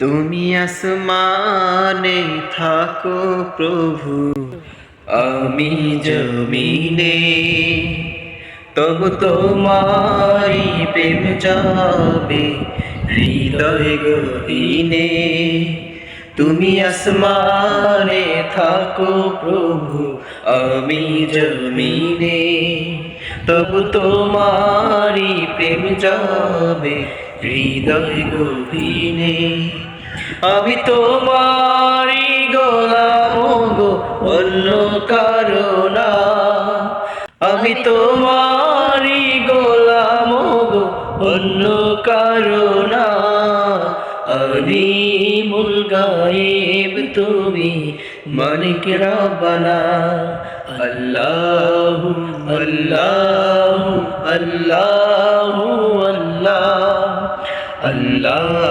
তুমি আসমানে থাকো প্রভু, আমি জমিনে, তবু তোমারি প্রেম যাবে হৃদয় গহীনে। তুমি আসমানে থাকো প্রভু, আমি জমিনে, তবু তোমারি প্রেম যাবে হৃদয় গহীনে। আমি তোমারি গোলাম গো, অন্য কারো না। আমি তোমারি গোলাম গো, অন্য কারো না। আলিমুল গায়েব তুমি, মালিক রব্বানা। আল্লাহু আল্লাহু আল্লাহু আল্লাহ আল্লাহ।